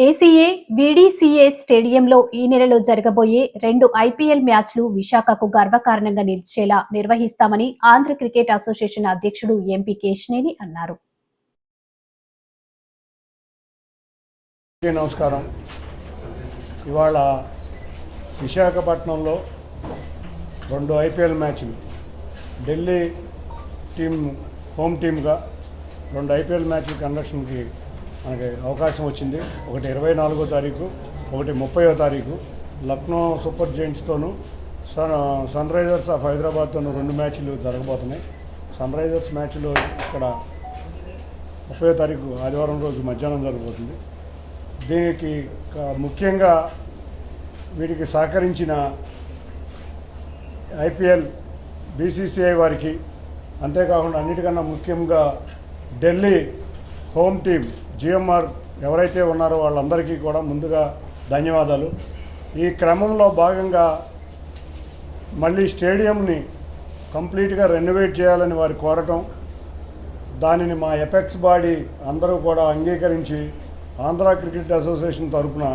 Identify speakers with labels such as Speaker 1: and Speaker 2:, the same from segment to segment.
Speaker 1: ACA VDCA స్టేడియంలో ఈ నెలలో జరగబోయే 2 ఐపీఎల్ మ్యాచ్లు విశాఖకు గర్వకారణంగా నిలిచేలా నిర్వహిస్తామని ఆంధ్ర క్రికెట్ అసోసియేషన్ అధ్యక్షుడు ఎంపీ కేశినేని అన్నారు.
Speaker 2: నమస్కారం. ఇవాళ విశాఖపట్నంలో 2 ఐపీఎల్ మ్యాచ్లు ఢిల్లీ టీం హోమ్ టీమ్గా 2 ఐపీఎల్ మ్యాచ్ల కండక్షన్కి మనకి అవకాశం వచ్చింది. ఒకటి 24వ తారీఖు, ఒకటి 30వ తారీఖు. లక్నో సూపర్ జైంట్స్తోనూ సన్ రైజర్స్ ఆఫ్ హైదరాబాద్తోనూ 2 మ్యాచ్లు జరగబోతున్నాయి. సన్ రైజర్స్ మ్యాచ్లో ఇక్కడ 30వ తారీఖు ఆదివారం రోజు మధ్యాహ్నం జరగబోతుంది. దీనికి ముఖ్యంగా వీటికి సహకరించిన ఐపీఎల్ బీసీసీఐ వారికి, అంతేకాకుండా అన్నిటికన్నా ముఖ్యంగా ఢిల్లీ హోమ్ టీం జిఎంఆర్ ఎవరైతే ఉన్నారో వాళ్ళందరికీ కూడా ముందుగా ధన్యవాదాలు. ఈ క్రమంలో భాగంగా మళ్ళీ స్టేడియంని కంప్లీట్గా రెనోవేట్ చేయాలని వారు కోరటం, దానిని మా ఎపెక్స్ బాడీ అందరూ కూడా అంగీకరించి ఆంధ్ర క్రికెట్ అసోసియేషన్ తరఫున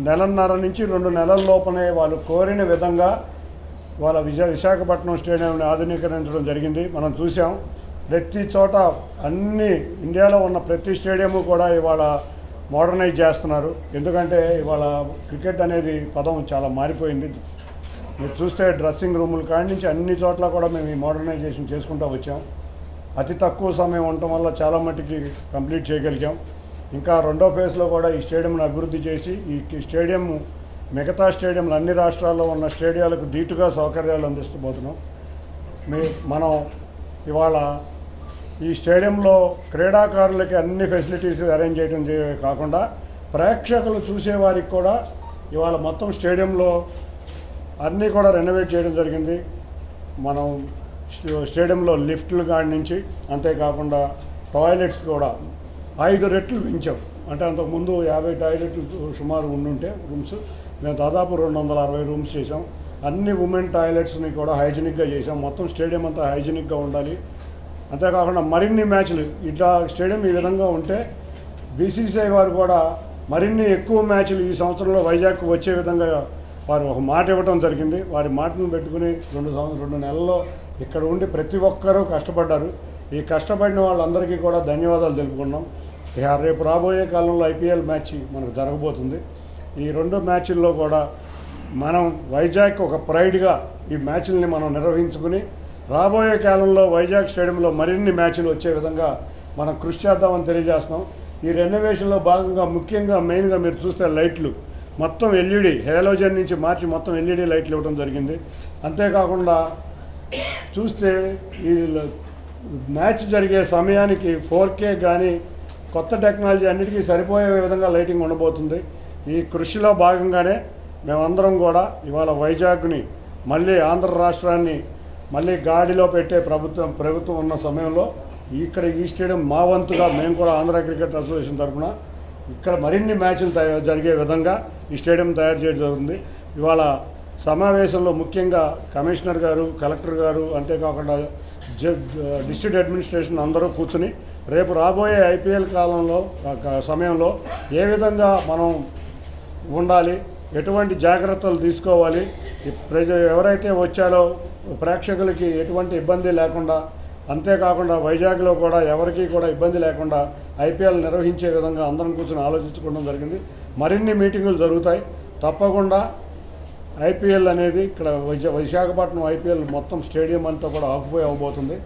Speaker 2: నెలన్నర నుంచి 2 నెలల లోపలే వాళ్ళు కోరిన విధంగా వాళ్ళ విశాఖపట్నం స్టేడియంని ఆధునీకరించడం జరిగింది. మనం చూసాం. ప్రతి చోట అన్ని ఇండియాలో ఉన్న ప్రతి స్టేడియము కూడా ఇవాళ మోడర్నైజ్ చేస్తున్నారు. ఎందుకంటే ఇవాళ క్రికెట్ అనేది పదం చాలా మారిపోయింది. మీరు చూస్తే డ్రెస్సింగ్ రూముల కాడి నుంచి అన్ని చోట్ల కూడా మేము ఈ మోడర్నైజేషన్ చేసుకుంటూ వచ్చాం. అతి తక్కువ సమయం ఉండటం వల్ల చాలా మట్టుకి కంప్లీట్ చేయగలిగాం. ఇంకా 2వ ఫేజ్లో కూడా ఈ స్టేడియంను అభివృద్ధి చేసి ఈ స్టేడియం మిగతా స్టేడియంలు అన్ని రాష్ట్రాల్లో ఉన్న స్టేడియాలకు ధీటుగా సౌకర్యాలు అందిస్తూపోతున్నాం. మనం ఇవాళ ఈ స్టేడియంలో క్రీడాకారులకి అన్ని ఫెసిలిటీస్ అరేంజ్ చేయడం కాకుండా ప్రేక్షకులు చూసేవారికి కూడా ఇవాళ మొత్తం స్టేడియంలో అన్నీ కూడా రెనోవేట్ చేయడం జరిగింది. మనం స్టేడియంలో లిఫ్ట్లు కాడి నుంచి, అంతేకాకుండా టాయిలెట్స్ కూడా 5 రెట్లు పెంచాం. అంటే అంతకుముందు 50 టాయిలెట్లు సుమారు ఉండుంటే రూమ్స్, మేము దాదాపు 260 రూమ్స్ చేసాం. అన్ని ఉమెన్ టాయిలెట్స్ని కూడా హైజీనిక్గా చేసాం. మొత్తం స్టేడియం అంతా హైజీనిక్గా ఉండాలి. అంతేకాకుండా మరిన్ని మ్యాచ్లు ఇట్లా స్టేడియం ఈ విధంగా ఉంటే బీసీసీఐ వారు కూడా మరిన్ని ఎక్కువ మ్యాచ్లు ఈ సంవత్సరంలో వైజాగ్కు వచ్చే విధంగా వారు ఒక మాట ఇవ్వడం జరిగింది. వారి మాటను పెట్టుకుని 2 నెలల్లో ఇక్కడ ఉండి ప్రతి ఒక్కరూ కష్టపడ్డారు. ఈ కష్టపడిన వాళ్ళందరికీ కూడా ధన్యవాదాలు తెలుపుకున్నాం. రేపు రాబోయే కాలంలో ఐపీఎల్ మ్యాచ్ మనకు జరగబోతుంది. ఈ 2 మ్యాచ్ల్లో కూడా మనం వైజాగ్ ఒక ప్రైడ్గా ఈ మ్యాచ్ల్ని మనం నిర్వహించుకుని రాబోయే కాలంలో వైజాగ్ స్టేడియంలో మరిన్ని మ్యాచ్లు వచ్చే విధంగా మనం కృషి చేద్దామని తెలియజేస్తున్నాం. ఈ రెనోవేషన్లో భాగంగా ముఖ్యంగా మెయిన్గా మీరు చూస్తే లైట్లు మొత్తం ఎల్ఈడి హేలోజన్ నుంచి మార్చి మొత్తం ఎల్ఈడి లైట్లు ఇవ్వడం జరిగింది. అంతేకాకుండా చూస్తే ఈ మ్యాచ్ జరిగే సమయానికి 4K కానీ కొత్త టెక్నాలజీ అన్నిటికీ సరిపోయే విధంగా లైటింగ్ ఉండబోతుంది. ఈ కృషిలో భాగంగానే మేమందరం కూడా ఇవాళ వైజాగ్ని మళ్ళీ ఆంధ్ర రాష్ట్రాన్ని మళ్ళీ గాడిలో పెట్టే ప్రభుత్వం ఉన్న సమయంలో ఇక్కడ ఈ స్టేడియం మా వంతుగా మేము కూడా ఆంధ్ర క్రికెట్ అసోసియేషన్ తరఫున ఇక్కడ మరిన్ని మ్యాచ్లు జరిగే విధంగా ఈ స్టేడియం తయారు చేయడం జరుగుతుంది. ఇవాళ సమావేశంలో ముఖ్యంగా కమిషనర్ గారు, కలెక్టర్ గారు, అంతేకాకుండా డిస్ట్రిక్ట్ అడ్మినిస్ట్రేషన్ అందరూ కూర్చుని రేపు రాబోయే ఐపీఎల్ సమయంలో ఏ విధంగా మనం ఉండాలి, ఎటువంటి జాగ్రత్తలు తీసుకోవాలి, ఎవరైతే వచ్చారో ప్రేక్షకులకి ఎటువంటి ఇబ్బంది లేకుండా, అంతేకాకుండా వైజాగ్లో కూడా ఎవరికీ కూడా ఇబ్బంది లేకుండా ఐపీఎల్ నిర్వహించే విధంగా అందరం కూర్చొని ఆలోచించుకోవడం జరిగింది. మరిన్ని మీటింగులు జరుగుతాయి. తప్పకుండా ఐపీఎల్ అనేది ఇక్కడ విశాఖపట్నం ఐపీఎల్ మొత్తం స్టేడియం అంతా కూడా ఆక్యుపై అవ్వబోతుంది.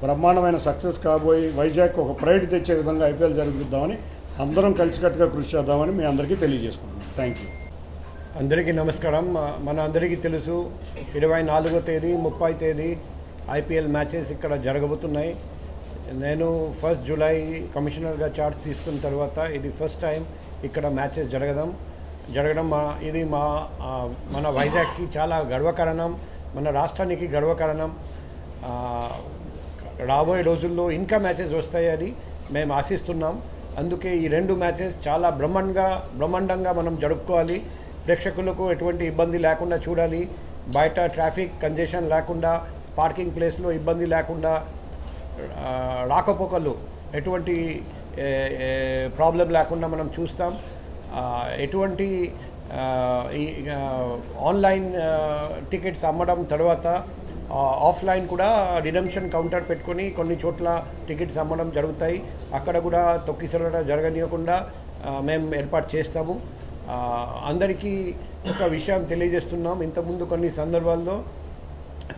Speaker 2: బ్రహ్మాండమైన సక్సెస్ కాబోయి వైజాగ్ ఒక ప్రైడ్ తెచ్చే విధంగా ఐపీఎల్ జరుగుద్దామని అందరం కలిసికట్టుగా కృషి చేద్దామని మీ అందరికీ తెలియజేసుకుంటున్నాం. Thank you.
Speaker 3: అందరికీ నమస్కారం. మన అందరికీ తెలుసు 24వ తేదీ 30వ తేదీ ఐపీఎల్ మ్యాచెస్ ఇక్కడ జరగబోతున్నాయి. నేను 1 జూలై కమిషనర్గా చార్జ్ తీసుకున్న తర్వాత ఇది ఫస్ట్ టైం ఇక్కడ మ్యాచెస్ జరగడం ఇది మన వైజాగ్కి చాలా గర్వకారణం, మన రాష్ట్రానికి గర్వకారణం. రాబోయే రోజుల్లో ఇంకా మ్యాచెస్ వస్తాయని మేము ఆశిస్తున్నాం. అందుకే ఈ 2 మ్యాచెస్ చాలా బ్రహ్మాండంగా మనం జరుపుకోవాలి. ప్రేక్షకులకు ఎటువంటి ఇబ్బంది లేకుండా చూడాలి. బయట ట్రాఫిక్ కంజెషన్ లేకుండా, పార్కింగ్ ప్లేస్లో ఇబ్బంది లేకుండా, రాకపోకలు ఎటువంటి ప్రాబ్లం లేకుండా మనం చూస్తాం. ఎటువంటి ఈ ఆన్లైన్ టికెట్స్ అమ్మడం తర్వాత ఆఫ్లైన్ కూడా రిడెంప్షన్ కౌంటర్ పెట్టుకొని కొన్ని చోట్ల టికెట్స్ అమ్మడం జరుగుతాయి. అక్కడ కూడా తొక్కిసలాట జరగనీయకుండా మేము ఏర్పాటు చేస్తాము. అందరికీ ఒక విషయం తెలియజేస్తున్నాం, ఇంతకుముందు కొన్ని సందర్భాల్లో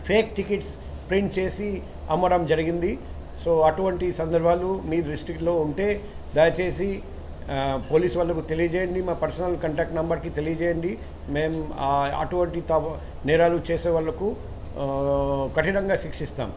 Speaker 3: ఫేక్ టికెట్స్ ప్రింట్ చేసి అమ్మడం జరిగింది. సో అటువంటి సందర్భాలు మీ దృష్టిలో ఉంటే దయచేసి పోలీస్ వాళ్ళకు తెలియజేయండి, మా పర్సనల్ కాంటాక్ట్ నెంబర్కి తెలియజేయండి. మేము అటువంటి నేరాలు చేసే వాళ్ళకు కఠినంగా శిక్షిస్తాం.